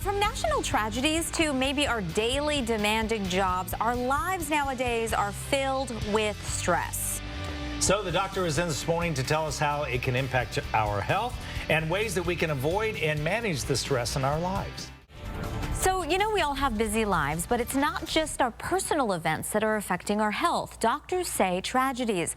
From national tragedies to maybe our daily demanding jobs, our lives nowadays are filled with stress. So the doctor is in this morning to tell us how it can impact our health and ways that we can avoid and manage the stress in our lives. So, you know, we all have busy lives, but it's not just our personal events that are affecting our health. Doctors say tragedies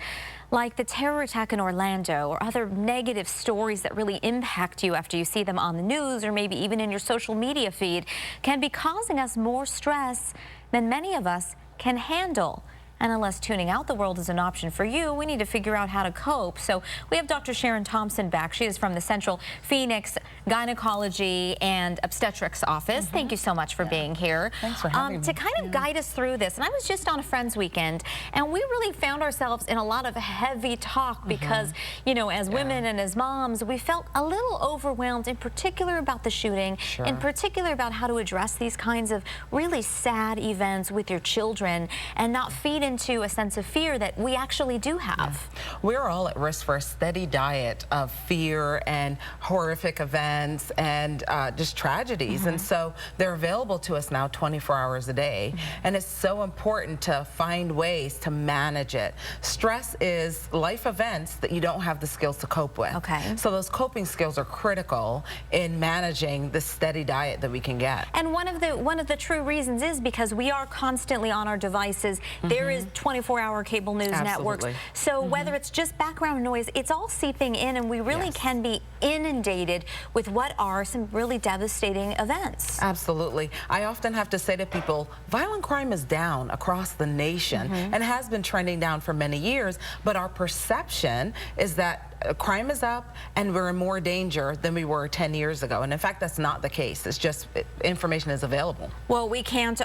like the terror attack in Orlando or other negative stories that really impact you after you see them on the news or maybe even in your social media feed can be causing us more stress than many of us can handle. And unless tuning out the world is an option for you, we need to figure out how to cope. So we have Dr. Sharon Thompson back. She is from the Central Phoenix Gynecology and Obstetrics Office. Thank you so much for being here. Thanks for having me. To kind of guide us through this. And I was just on a friend's weekend, and we really found ourselves in a lot of heavy talk because, you know, as women and as moms, we felt a little overwhelmed, in particular about the shooting, in particular about how to address these kinds of really sad events with your children and not feed into a sense of fear that we actually do have. We're all at risk for a steady diet of fear and horrific events and just tragedies. And so they're available to us now 24 hours a day. And it's so important to find ways to manage it. Stress is life events that you don't have the skills to cope with. So those coping skills are critical in managing the steady diet that we can get. And one of the true reasons is because we are constantly on our devices. There is 24-hour cable news networks. So whether it's just background noise, it's all seeping in, and we really can be inundated with what are some really devastating events. Absolutely. I often have to say to people, violent crime is down across the nation and has been trending down for many years, but our perception is that crime is up and we're in more danger than we were 10 years ago. And in fact, that's not the case. It's just information is available. Well, we can't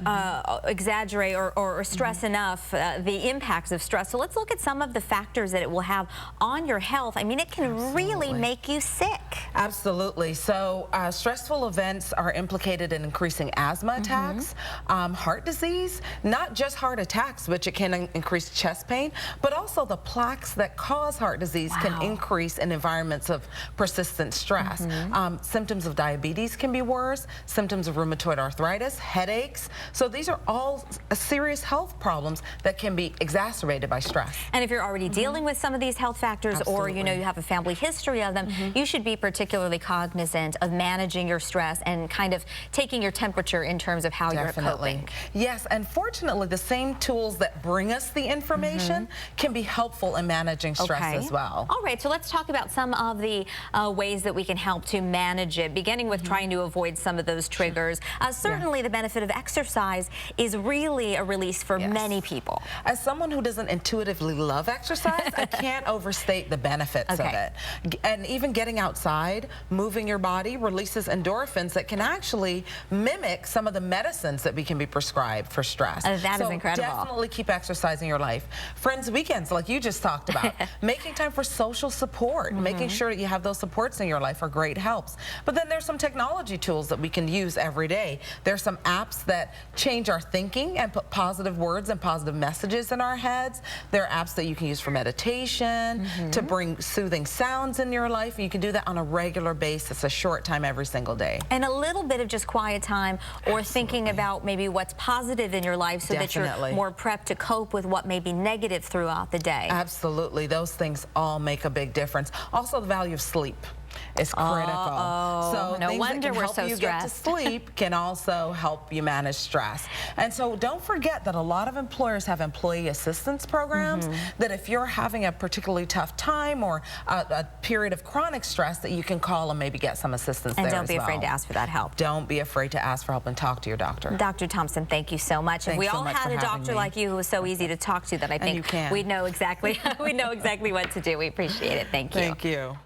exaggerate or stress enough the impacts of stress. So let's look at some of the factors that it will have on your health. I mean, it can really make you sick. Absolutely. So stressful events are implicated in increasing asthma attacks, heart disease, not just heart attacks, which it can increase chest pain, but also the plaques that cause heart disease can increase in environments of persistent stress. Symptoms of diabetes can be worse, symptoms of rheumatoid arthritis, headaches. So these are all serious health problems that can be exacerbated by stress. And if you're already dealing with some of these health factors, or you know you have a family history of them, you should be particularly cognizant of managing your stress and kind of taking your temperature in terms of how you're coping. Yes, and fortunately the same tools that bring us the information can be helpful in managing stress as well. All right, so let's talk about some of the ways that we can help to manage it, beginning with trying to avoid some of those triggers. Certainly the benefit of exercise is really a release for many people. As someone who doesn't intuitively love exercise, I can't overstate the benefits of it. And even getting outside, moving your body, releases endorphins that can actually mimic some of the medicines that we can be prescribed for stress. That is incredible. Definitely keep exercising your life. Friends weekends, like you just talked about. Making time for social support, making sure that you have those supports in your life are great helps. But then there's some technology tools that we can use every day. There's some apps that change our thinking and put positive words and positive messages in our heads. There are apps that you can use for meditation, to bring soothing sounds in your life. You can do that on a regular basis, a short time every single day. And a little bit of just quiet time or thinking about maybe what's positive in your life so that you're more prepped to cope with what may be negative throughout the day. Absolutely. Those things all make a big difference. Also, the value of sleep is critical. So no things wonder that can we're help so you stressed. get to sleep can also help you manage stress. And so don't forget that a lot of employers have employee assistance programs that if you're having a particularly tough time or a period of chronic stress, that you can call and maybe get some assistance there as well. And don't be afraid to ask for that help. Don't be afraid to ask for help and talk to your doctor. Dr. Thompson, thank you so much. If we all had a doctor like you who was so easy to talk to, then I think we'd know exactly what to do. We appreciate it. Thank you. Thank you.